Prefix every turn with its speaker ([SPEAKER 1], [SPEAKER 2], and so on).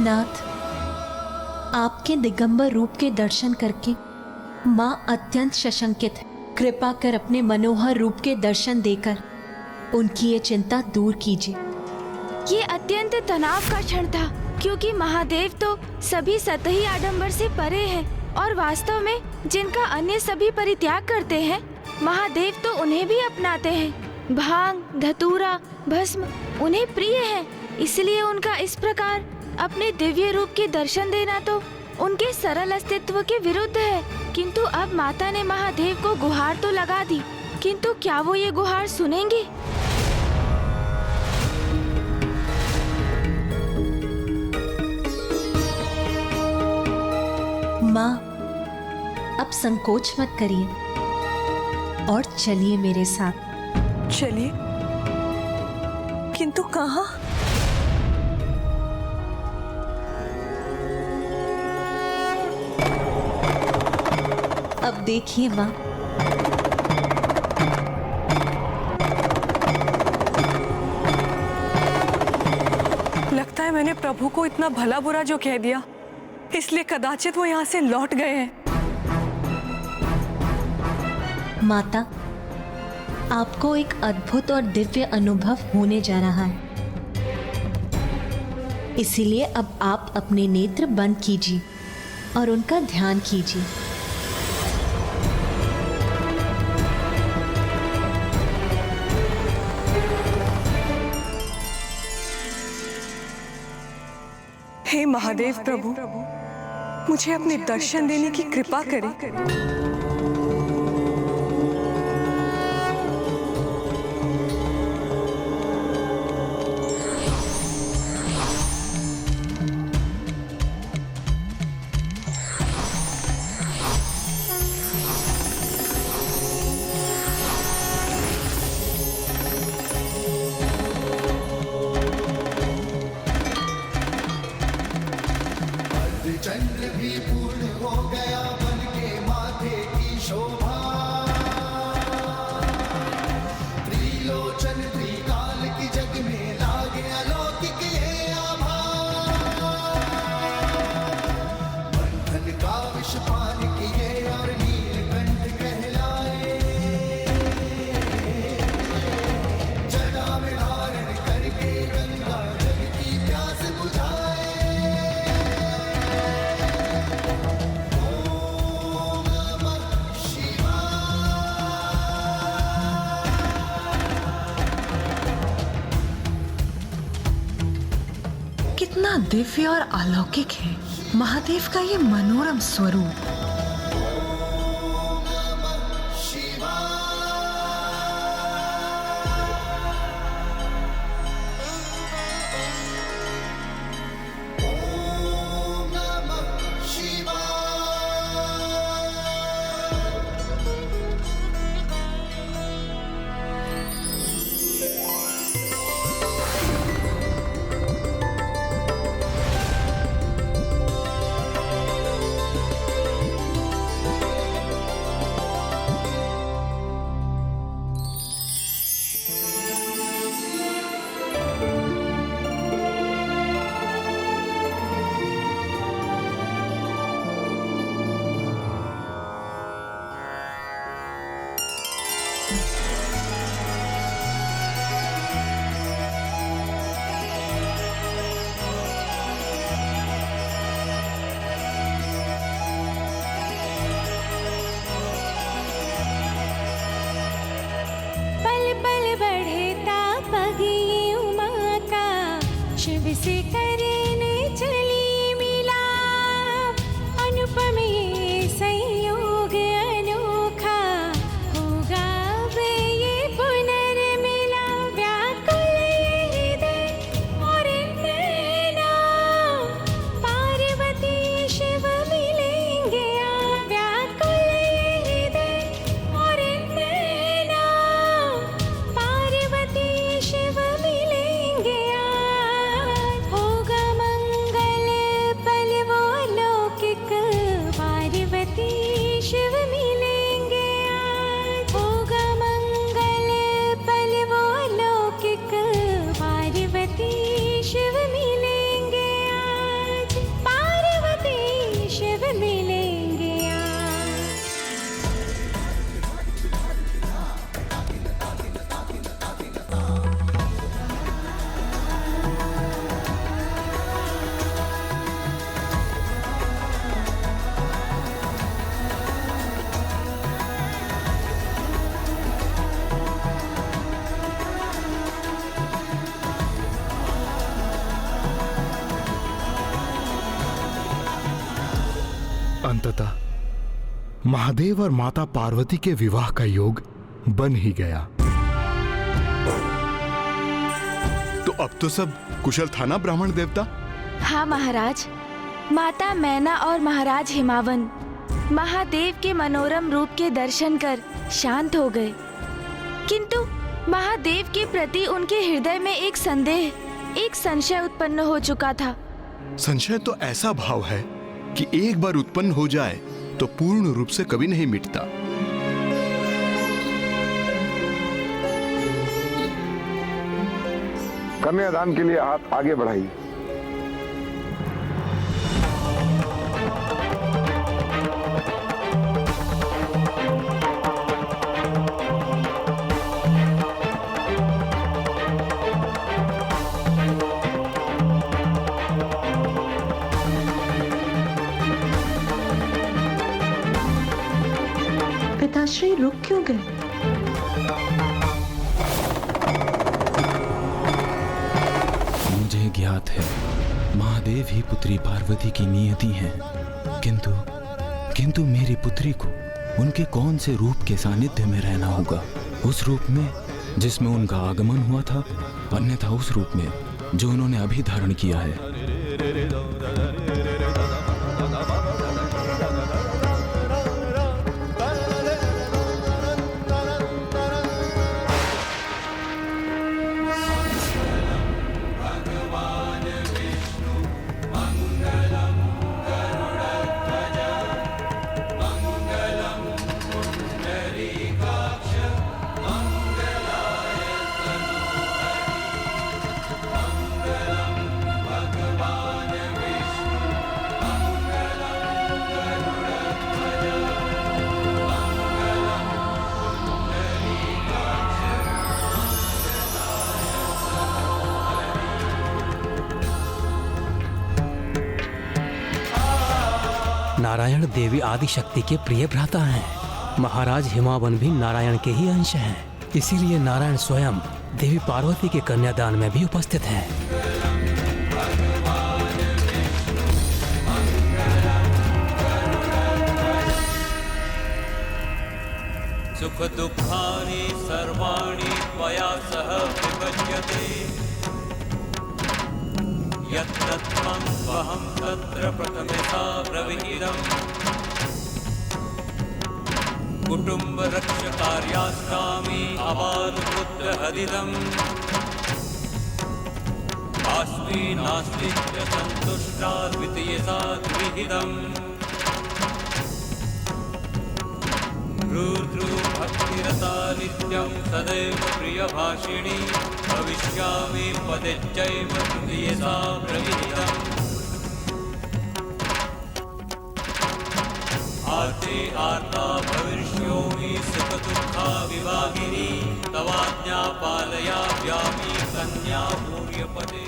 [SPEAKER 1] नाथ, आपके दिगंबर रूप के दर्शन करके माँ अत्यंत सशंकित है। कृपा कर अपने मनोहर रूप के दर्शन देकर उनकी ये चिंता दूर कीजिए।
[SPEAKER 2] ये अत्यंत तनाव का क्षण था, क्योंकि महादेव तो सभी सतही आडंबर से परे हैं और वास्तव में जिनका अन्य सभी परित्याग करते हैं, महादेव तो उन्हें भी अपनाते हैं। भांग, धतूरा, भस्म उन्हें प्रिय है, इसलिए उनका इस प्रकार अपने दिव्य रूप के दर्शन देना तो उनके सरल अस्तित्व के विरुद्ध है। किंतु अब माता ने महादेव को गुहार तो लगा दी, किंतु क्या वो ये गुहार सुनेंगे?
[SPEAKER 1] माँ, अब संकोच मत करिए और चलिए मेरे साथ।
[SPEAKER 3] चलिए, किंतु कहाँ?
[SPEAKER 1] अब देखिए माँ,
[SPEAKER 3] लगता है मैंने प्रभु को इतना भला बुरा जो कह दिया, इसलिए कदाचित वो यहाँ से लौट गए हैं।
[SPEAKER 1] माता, आपको एक अद्भुत और दिव्य अनुभव होने जा रहा है, इसीलिए अब आप अपने नेत्र बंद कीजिए और उनका ध्यान कीजिए।
[SPEAKER 3] हे महादेव प्रभु, मुझे अपने दर्शन देने की कृपा करें।
[SPEAKER 4] चंद्र भी पूर्ण हो गया बन के माथे की शोभा। त्रिलोचन त्रिकाल की जग में लागे अलौकिक ये आभा। बंधन का विष पान किए और नीलकंठ कहलाए। जटा में धारण करके गंगा जल की प्यास बुझाए।
[SPEAKER 5] कितना दिव्य और अलौकिक है महादेव का ये मनोरम स्वरूप।
[SPEAKER 6] अंततः महादेव और माता पार्वती के विवाह का योग बन ही गया।
[SPEAKER 7] तो अब तो सब कुशल था ना ब्राह्मण देवता?
[SPEAKER 2] हाँ महाराज, माता मैना और महाराज हिमावन महादेव के मनोरम रूप के दर्शन कर शांत हो गए, किंतु महादेव के प्रति उनके हृदय में एक संदेह, एक संशय उत्पन्न हो चुका था।
[SPEAKER 7] संशय तो ऐसा भाव है कि एक बार उत्पन्न हो जाए तो पूर्ण रूप से कभी नहीं मिटता।
[SPEAKER 8] कन्यादान के लिए हाथ आगे बढ़ाइए।
[SPEAKER 1] पिताश्री रुक क्यों गए?
[SPEAKER 9] मुझे ज्ञात है महादेव ही पुत्री पार्वती की नियति है, किंतु मेरी पुत्री को उनके कौन से रूप के सानिध्य में रहना होगा? उस रूप में जिसमें उनका आगमन हुआ था, अन्यथा उस रूप में जो उन्होंने अभी धारण किया है।
[SPEAKER 10] नारायण देवी आदि शक्ति के प्रिय भ्राता हैं। महाराज हिमावन भी नारायण के ही अंश हैं। इसीलिए नारायण स्वयं देवी पार्वती के कन्यादान में भी उपस्थित हैं।
[SPEAKER 11] सुख दुःखानि सर्वाणि त्वया सह विभज्यते, यत्र त्वं वहं तत्र प्रथमतः ब्रवीमि। कुटुम्ब रक्षकार्यास्तामि अबालपुत्रहदिदम्, अस्मि नास्ति च सन्तुष्टा द्वितीयसा गृहीतम्। रुद्रु भक्तिरता नित्यं सदैव प्रियभाषिणी, भविष्यामि पदेच्चैव तृतीयसा प्रविहितम्। आर्ते आर्ता भविष्योमि सुखदुःखा विभागिनी, तवाज्ञा पालयाम्यामि कन्या भूर्यपदे।